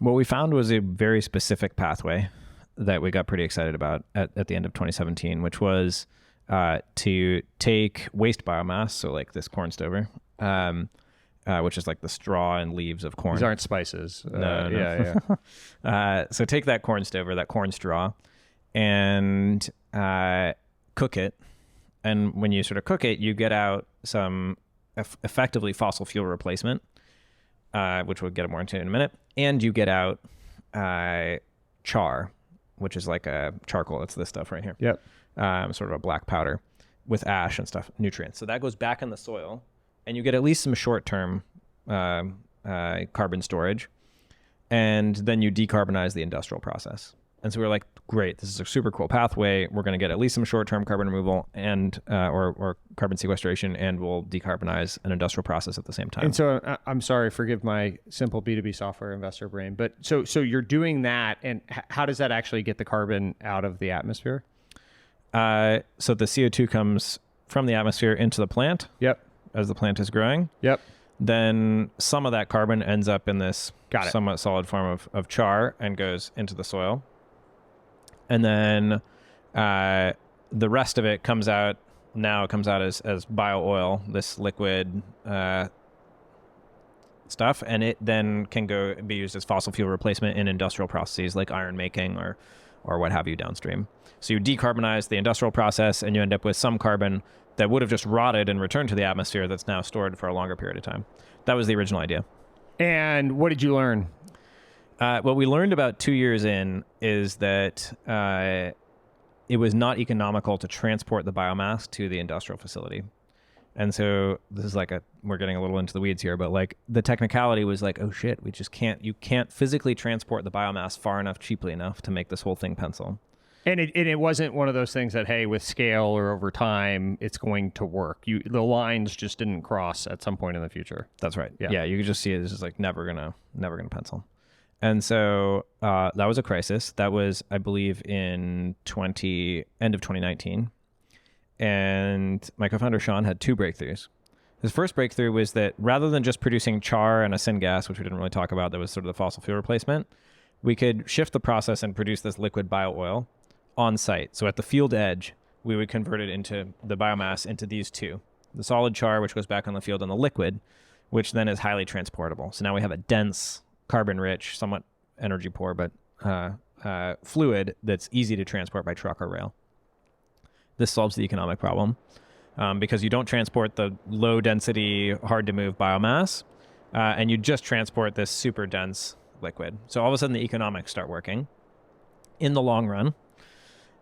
What we found was a very specific pathway that we got pretty excited about at the end of 2017, which was to take waste biomass, so like this corn stover, which is like the straw and leaves of corn. These aren't spices. No. Yeah. So take that corn stover, that corn straw, and cook it. And when you sort of cook it, you get out some effectively fossil fuel replacement, which we'll get more into in a minute. And you get out char, which is like a charcoal. It's this stuff right here. Yep. Sort of a black powder with ash and stuff, nutrients. So that goes back in the soil, and you get at least some short-term carbon storage, and then you decarbonize the industrial process. And so we were like, great, this is a super cool pathway. We're going to get at least some short-term carbon removal and or carbon sequestration, and we'll decarbonize an industrial process at the same time. And so I'm sorry, forgive my simple B2B software investor brain, but so you're doing that, and how does that actually get the carbon out of the atmosphere? So the CO2 comes from the atmosphere into the plant. Yep. As the plant is growing. Yep. Then some of that carbon ends up in this somewhat solid form of char and goes into the soil. And then the rest of it comes out as bio oil, this liquid stuff, and it then can be used as fossil fuel replacement in industrial processes like iron making or what have you downstream. So you decarbonize the industrial process, and you end up with some carbon that would have just rotted and returned to the atmosphere that's now stored for a longer period of time. That was the original idea. And what did you learn? What we learned about 2 years in is that it was not economical to transport the biomass to the industrial facility. And so this is like we're getting a little into the weeds here, but like the technicality was like, oh shit, you can't physically transport the biomass far enough, cheaply enough to make this whole thing pencil. And it wasn't one of those things that, hey, with scale or over time, it's going to work. The lines just didn't cross at some point in the future. That's right. Yeah, you could just see it. This is like never gonna pencil. And so that was a crisis. That was, I believe, in end of 2019. And my co-founder Sean had two breakthroughs. His first breakthrough was that rather than just producing char and a syngas, which we didn't really talk about, that was sort of the fossil fuel replacement, we could shift the process and produce this liquid bio oil on site. So at the field edge, we would convert it into the biomass into these two, the solid char, which goes back on the field, and the liquid, which then is highly transportable. So now we have a dense, carbon-rich, somewhat energy poor, but fluid that's easy to transport by truck or rail. This solves the economic problem because you don't transport the low-density, hard-to-move biomass, and you just transport this super dense liquid. So all of a sudden, the economics start working in the long run.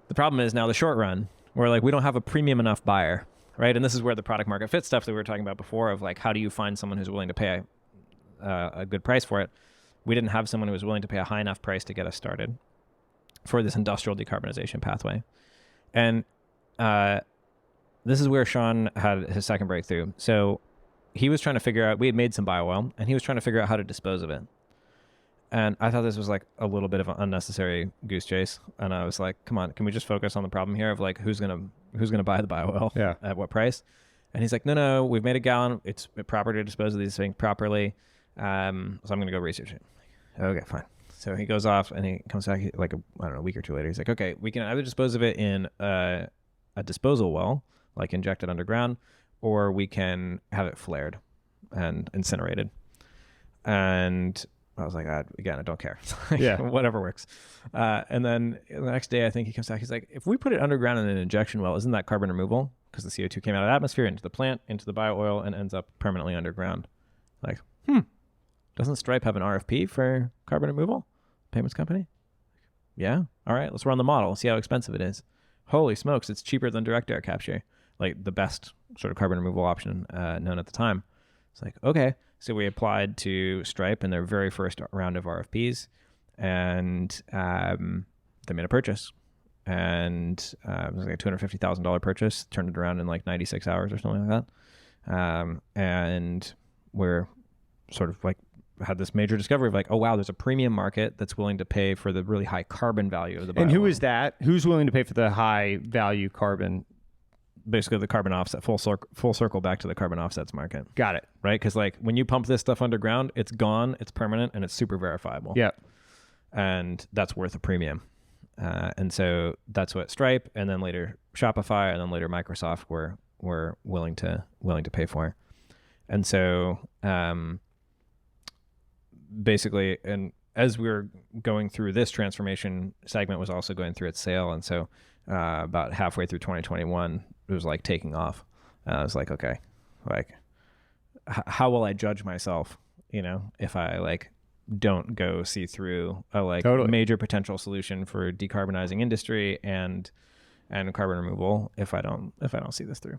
The problem is now the short run, where like we don't have a premium enough buyer, right? And this is where the product market fit stuff that we were talking about before of like, how do you find someone who's willing to pay a good price for it? We didn't have someone who was willing to pay a high enough price to get us started for this industrial decarbonization pathway. And this is where Sean had his second breakthrough. So he was trying to figure out, we had made some bio oil, and he was trying to figure out how to dispose of it. And I thought this was like a little bit of an unnecessary goose chase. And I was like, come on, can we just focus on the problem here of like who's gonna buy the bio oil at what price? And he's like, no, we've made a gallon. It's proper to dispose of these things properly. So I'm gonna go research it. Okay, fine. So he goes off and he comes back like a week or two later. He's like, okay, we can either dispose of it in a disposal well, like inject it underground, or we can have it flared and incinerated. And I was like, again, I don't care. Whatever works. And then the next day, I think he comes back. He's like, if we put it underground in an injection well, isn't that carbon removal? Because the CO2 came out of the atmosphere into the plant, into the bio oil, and ends up permanently underground. Like, doesn't Stripe have an RFP for carbon removal? Payments company? Yeah. All right, let's run the model. See how expensive it is. Holy smokes, it's cheaper than direct air capture. Like the best sort of carbon removal option known at the time. It's like, okay. So we applied to Stripe in their very first round of RFPs, and they made a purchase. And it was like a $250,000 purchase, turned it around in like 96 hours or something like that. And we're sort of like had this major discovery of like, oh wow, there's a premium market that's willing to pay for the really high carbon value of the bio. And who is that? Who's willing to pay for the high value carbon? basically the carbon offset, full circle back to the carbon offsets market, Got it. right? Because like when you pump this stuff underground, it's gone, it's permanent, and it's super verifiable. Yeah. And that's worth a premium. And so that's what Stripe, and then later Shopify, and then later Microsoft were willing to pay for. And so basically, and as we were going through this transformation, Segment was also going through its sale. And so about halfway through 2021, it was like taking off. And I was like, okay, like how will I judge myself, if I like don't go see through a like major potential solution for decarbonizing industry and carbon removal if I don't see this through.